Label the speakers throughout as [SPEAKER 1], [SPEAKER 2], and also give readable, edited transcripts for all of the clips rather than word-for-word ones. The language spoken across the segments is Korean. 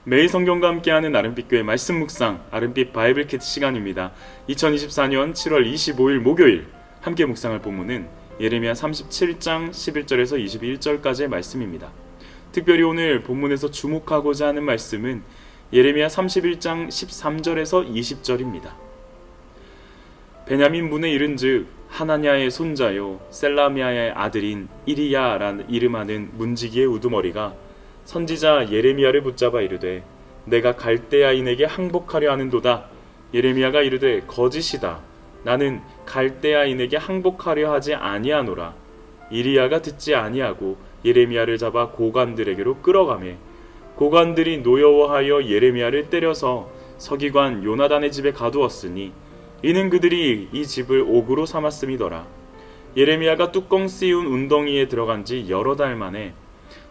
[SPEAKER 1] 매일 성경과 함께하는 아름빛교회 말씀 묵상 아름빛 바이블 캣 시간입니다. 2024년 7월 25일 목요일 함께 묵상할 본문은 예레미야 37장 11절에서 21절까지의 말씀입니다. 특별히 오늘 본문에서 주목하고자 하는 말씀은 예레미야 31장 13절에서 20절입니다. 베냐민 문에 이른즉 하나냐의 손자요 셀라미아의 아들인 이리야라는 이름하는 문지기의 우두머리가 선지자 예레미야를 붙잡아 이르되 내가 갈대아인에게 항복하려 하는도다. 예레미야가 이르되 거짓이다. 나는 갈대아인에게 항복하려 하지 아니하노라. 이리야가 듣지 아니하고 예레미야를 잡아 고관들에게로 끌어가매 고관들이 노여워하여 예레미야를 때려서 서기관 요나단의 집에 가두었으니 이는 그들이 이 집을 옥으로 삼았음이더라. 예레미야가 뚜껑 씌운 운덩이에 들어간 지 여러 달 만에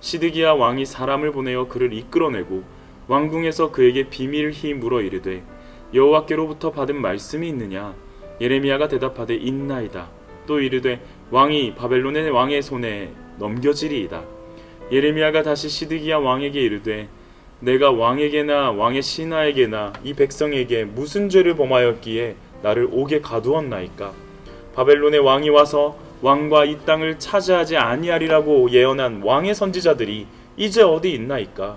[SPEAKER 1] 시드기야 왕이 사람을 보내어 그를 이끌어내고 왕궁에서 그에게 비밀히 물어 이르되 여호와께로부터 받은 말씀이 있느냐? 예레미야가 대답하되 있나이다. 또 이르되 왕이 바벨론의 왕의 손에 넘겨지리이다. 예레미야가 다시 시드기야 왕에게 이르되 내가 왕에게나 왕의 신하에게나 이 백성에게 무슨 죄를 범하였기에 나를 옥에 가두었나이까? 바벨론의 왕이 와서 왕과 이 땅을 차지하지 아니하리라고 예언한 왕의 선지자들이 이제 어디 있나이까?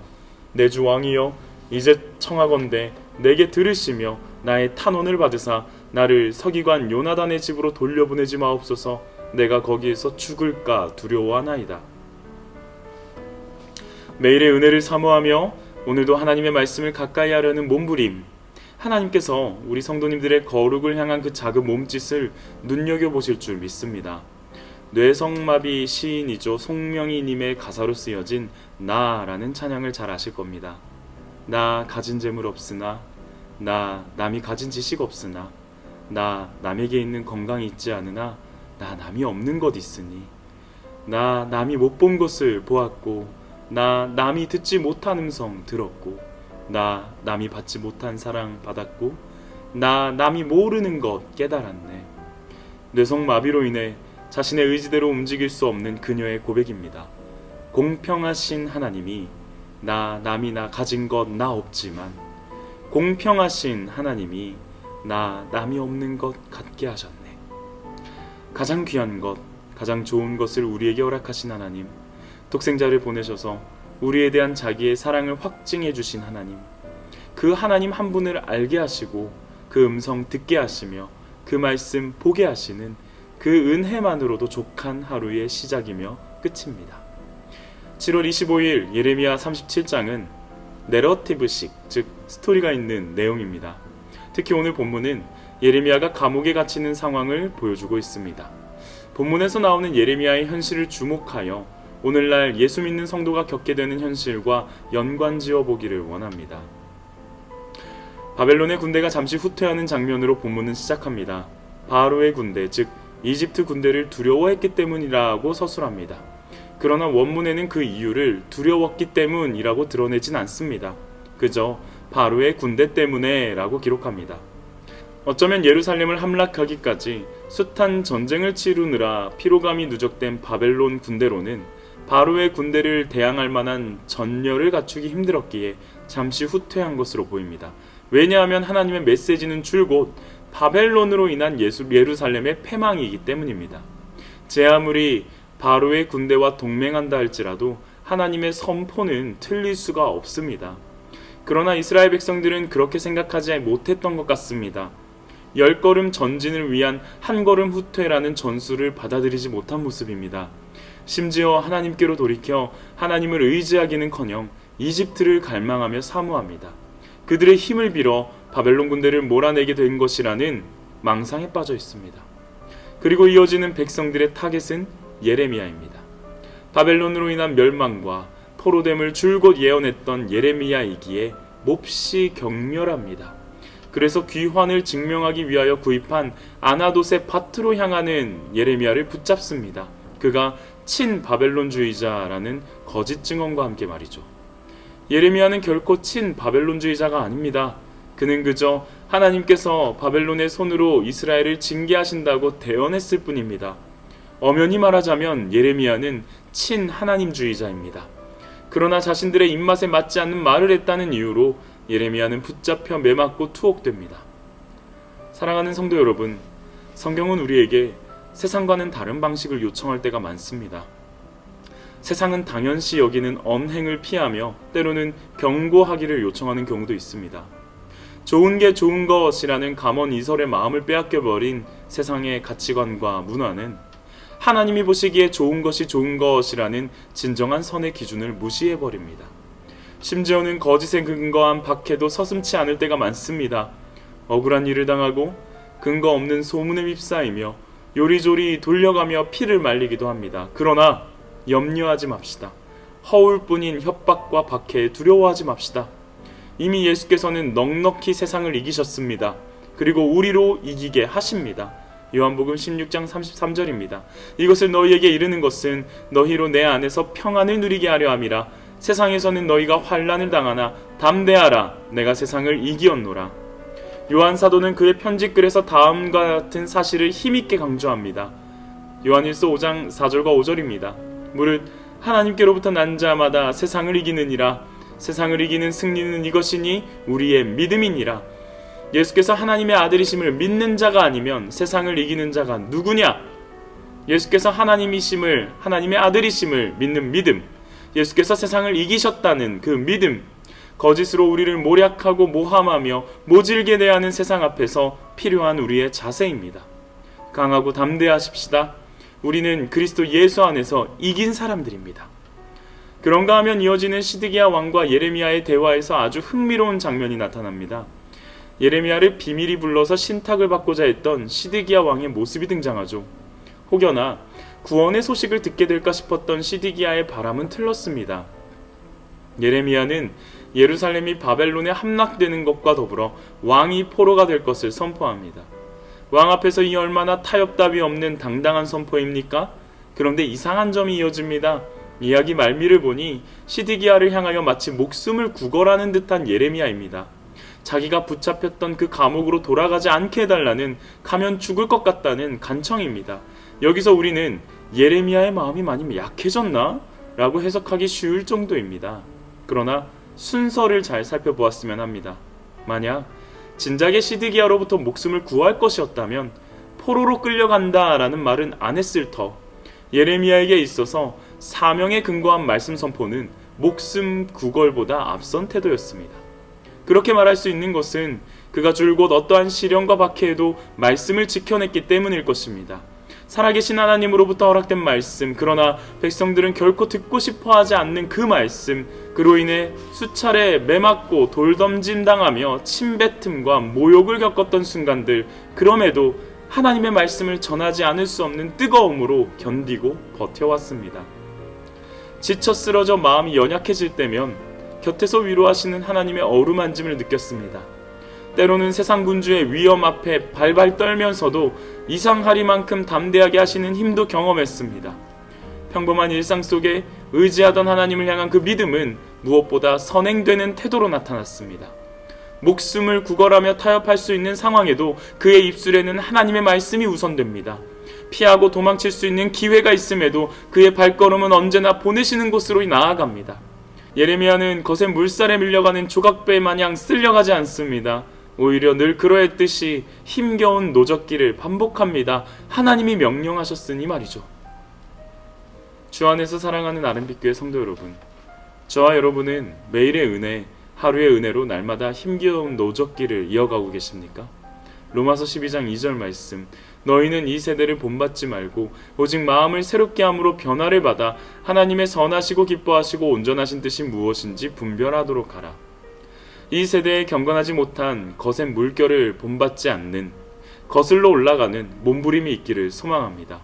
[SPEAKER 1] 내 주 왕이여, 이제 청하건대 내게 들으시며 나의 탄원을 받으사 나를 서기관 요나단의 집으로 돌려보내지 마옵소서. 내가 거기에서 죽을까 두려워하나이다. 매일의 은혜를 사모하며 오늘도 하나님의 말씀을 가까이 하려는 몸부림, 하나님께서 우리 성도님들의 거룩을 향한 그 작은 몸짓을 눈여겨보실 줄 믿습니다. 뇌성마비 시인이죠 송명희님의 가사로 쓰여진 나라는 찬양을 잘 아실 겁니다. 나 가진 재물 없으나, 나 남이 가진 지식 없으나, 나 남에게 있는 건강이 있지 않으나 나 남이 없는 것 있으니, 나 남이 못 본 것을 보았고, 나 남이 듣지 못한 음성 들었고, 나 남이 받지 못한 사랑 받았고, 나 남이 모르는 것 깨달았네. 뇌성마비로 인해 자신의 의지대로 움직일 수 없는 그녀의 고백입니다. 공평하신 하나님이 나 남이나 가진 것 나 없지만 공평하신 하나님이 나 남이 없는 것 갖게 하셨네. 가장 귀한 것, 가장 좋은 것을 우리에게 허락하신 하나님, 독생자를 보내셔서 우리에 대한 자기의 사랑을 확증해 주신 하나님, 그 하나님 한 분을 알게 하시고 그 음성 듣게 하시며 그 말씀 보게 하시는 그 은혜만으로도 족한 하루의 시작이며 끝입니다. 7월 25일 예레미야 37장은 내러티브식, 즉 스토리가 있는 내용입니다. 특히 오늘 본문은 예레미야가 감옥에 갇히는 상황을 보여주고 있습니다. 본문에서 나오는 예레미야의 현실을 주목하여 오늘날 예수 믿는 성도가 겪게 되는 현실과 연관지어 보기를 원합니다. 바벨론의 군대가 잠시 후퇴하는 장면으로 본문은 시작합니다. 바로의 군대, 즉 이집트 군대를 두려워했기 때문이라고 서술합니다. 그러나 원문에는 그 이유를 두려웠기 때문이라고 드러내진 않습니다. 그저 바로의 군대 때문에 라고 기록합니다. 어쩌면 예루살렘을 함락하기까지 숱한 전쟁을 치르느라 피로감이 누적된 바벨론 군대로는 바로의 군대를 대항할 만한 전열을 갖추기 힘들었기에 잠시 후퇴한 것으로 보입니다. 왜냐하면 하나님의 메시지는 줄곧 바벨론으로 인한 예루살렘의 패망이기 때문입니다. 제 아무리 바로의 군대와 동맹한다 할지라도 하나님의 선포는 틀릴 수가 없습니다. 그러나 이스라엘 백성들은 그렇게 생각하지 못했던 것 같습니다. 10걸음 전진을 위한 한 걸음 후퇴라는 전술을 받아들이지 못한 모습입니다. 심지어 하나님께로 돌이켜 하나님을 의지하기는커녕 이집트를 갈망하며 사모합니다. 그들의 힘을 빌어 바벨론 군대를 몰아내게 된 것이라는 망상에 빠져 있습니다. 그리고 이어지는 백성들의 타겟은 예레미야입니다. 바벨론으로 인한 멸망과 포로됨을 줄곧 예언했던 예레미야이기에 몹시 격렬합니다. 그래서 귀환을 증명하기 위하여 구입한 아나돗의 밭으로 향하는 예레미야를 붙잡습니다. 그가 친바벨론주의자라는 거짓 증언과 함께 말이죠. 예레미야는 결코 친바벨론주의자가 아닙니다. 그는 그저 하나님께서 바벨론의 손으로 이스라엘을 징계하신다고 대언했을 뿐입니다. 엄연히 말하자면 예레미야는 친하나님주의자입니다. 그러나 자신들의 입맛에 맞지 않는 말을 했다는 이유로 예레미야는 붙잡혀 매맞고 투옥됩니다. 사랑하는 성도 여러분, 성경은 우리에게 세상과는 다른 방식을 요청할 때가 많습니다. 세상은 당연시 여기는 언행을 피하며 때로는 경고하기를 요청하는 경우도 있습니다. 좋은 게 좋은 것이라는 감언 이설의 마음을 빼앗겨버린 세상의 가치관과 문화는 하나님이 보시기에 좋은 것이 좋은 것이라는 진정한 선의 기준을 무시해버립니다. 심지어는 거짓에 근거한 박해도 서슴지 않을 때가 많습니다. 억울한 일을 당하고 근거 없는 소문에 휩싸이며 요리조리 돌려가며 피를 말리기도 합니다. 그러나 염려하지 맙시다. 허울뿐인 협박과 박해에 두려워하지 맙시다. 이미 예수께서는 넉넉히 세상을 이기셨습니다. 그리고 우리로 이기게 하십니다. 요한복음 16장 33절입니다. 이것을 너희에게 이르는 것은 너희로 내 안에서 평안을 누리게 하려 함이라. 세상에서는 너희가 환난을 당하나 담대하라. 내가 세상을 이기었노라. 요한 사도는 그의 편지글에서 다음과 같은 사실을 힘있게 강조합니다. 요한일서 5장 4절과 5절입니다. 무릇 하나님께로부터 난 자마다 세상을 이기느니라. 세상을 이기는 승리는 이것이니 우리의 믿음이니라. 예수께서 하나님의 아들이심을 믿는 자가 아니면 세상을 이기는 자가 누구냐? 예수께서 하나님이심을, 하나님의 아들이심을 믿는 믿음, 예수께서 세상을 이기셨다는 그 믿음, 거짓으로 우리를 모략하고 모함하며 모질게 대하는 세상 앞에서 필요한 우리의 자세입니다. 강하고 담대하십시다. 우리는 그리스도 예수 안에서 이긴 사람들입니다. 그런가 하면 이어지는 시드기야 왕과 예레미야의 대화에서 아주 흥미로운 장면이 나타납니다. 예레미야를 비밀이 불러서 신탁을 받고자 했던 시드기야 왕의 모습이 등장하죠. 혹여나 구원의 소식을 듣게 될까 싶었던 시드기야의 바람은 틀렸습니다. 예레미야는 예루살렘이 바벨론에 함락되는 것과 더불어 왕이 포로가 될 것을 선포합니다. 왕 앞에서 이 얼마나 타협답이 없는 당당한 선포입니까? 그런데 이상한 점이 이어집니다. 이야기 말미를 보니 시드기야를 향하여 마치 목숨을 구걸하는 듯한 예레미야입니다. 자기가 붙잡혔던 그 감옥으로 돌아가지 않게 해달라는, 가면 죽을 것 같다는 간청입니다. 여기서 우리는 예레미야의 마음이 많이 약해졌나? 라고 해석하기 쉬울 정도입니다. 그러나 순서를 잘 살펴보았으면 합니다. 만약 진작에 시드기야로부터 목숨을 구할 것이었다면 포로로 끌려간다 라는 말은 안 했을 터, 예레미야에게 있어서 사명에 근거한 말씀 선포는 목숨 구걸보다 앞선 태도였습니다. 그렇게 말할 수 있는 것은 그가 줄곧 어떠한 시련과 박해에도 말씀을 지켜냈기 때문일 것입니다. 살아계신 하나님으로부터 허락된 말씀, 그러나 백성들은 결코 듣고 싶어하지 않는 그 말씀, 그로 인해 수차례 매맞고 돌덤짐 당하며 침뱉음과 모욕을 겪었던 순간들, 그럼에도 하나님의 말씀을 전하지 않을 수 없는 뜨거움으로 견디고 버텨왔습니다. 지쳐 쓰러져 마음이 연약해질 때면 곁에서 위로하시는 하나님의 어루만짐을 느꼈습니다. 때로는 세상 군주의 위험 앞에 발발 떨면서도 이상하리만큼 담대하게 하시는 힘도 경험했습니다. 평범한 일상 속에 의지하던 하나님을 향한 그 믿음은 무엇보다 선행되는 태도로 나타났습니다. 목숨을 구걸하며 타협할 수 있는 상황에도 그의 입술에는 하나님의 말씀이 우선됩니다. 피하고 도망칠 수 있는 기회가 있음에도 그의 발걸음은 언제나 보내시는 곳으로 나아갑니다. 예레미야는 거센 물살에 밀려가는 조각배 마냥 쓸려가지 않습니다. 오히려 늘 그러했듯이 힘겨운 노젓기를 반복합니다. 하나님이 명령하셨으니 말이죠. 주 안에서 사랑하는 아름빛교회 성도 여러분, 저와 여러분은 매일의 은혜, 하루의 은혜로 날마다 힘겨운 노젓기를 이어가고 계십니까? 로마서 12장 2절 말씀, 너희는 이 세대를 본받지 말고 오직 마음을 새롭게 함으로 변화를 받아 하나님의 선하시고 기뻐하시고 온전하신 뜻이 무엇인지 분별하도록 하라. 이 세대에 경건하지 못한 거센 물결을 본받지 않는, 거슬러 올라가는 몸부림이 있기를 소망합니다.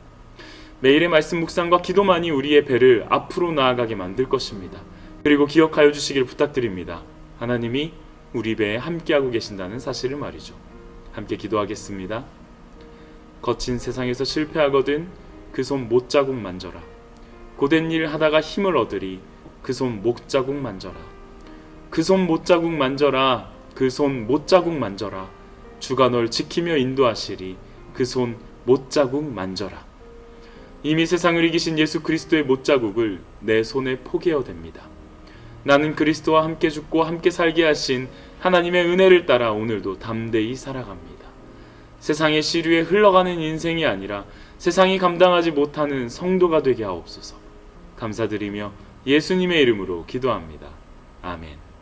[SPEAKER 1] 매일의 말씀 묵상과 기도만이 우리의 배를 앞으로 나아가게 만들 것입니다. 그리고 기억하여 주시길 부탁드립니다. 하나님이 우리 배에 함께하고 계신다는 사실을 말이죠. 함께 기도하겠습니다. 거친 세상에서 실패하거든 그 손 못자국 만져라. 고된 일 하다가 힘을 얻으리 그 손 목자국 만져라. 그 손 못자국 만져라. 그 손 못자국 만져라. 주가 널 지키며 인도하시리 그 손 못자국 만져라. 이미 세상을 이기신 예수 그리스도의 못자국을 내 손에 포개어 댑니다. 나는 그리스도와 함께 죽고 함께 살게 하신 하나님의 은혜를 따라 오늘도 담대히 살아갑니다. 세상의 시류에 흘러가는 인생이 아니라 세상이 감당하지 못하는 성도가 되게 하옵소서. 감사드리며 예수님의 이름으로 기도합니다. 아멘.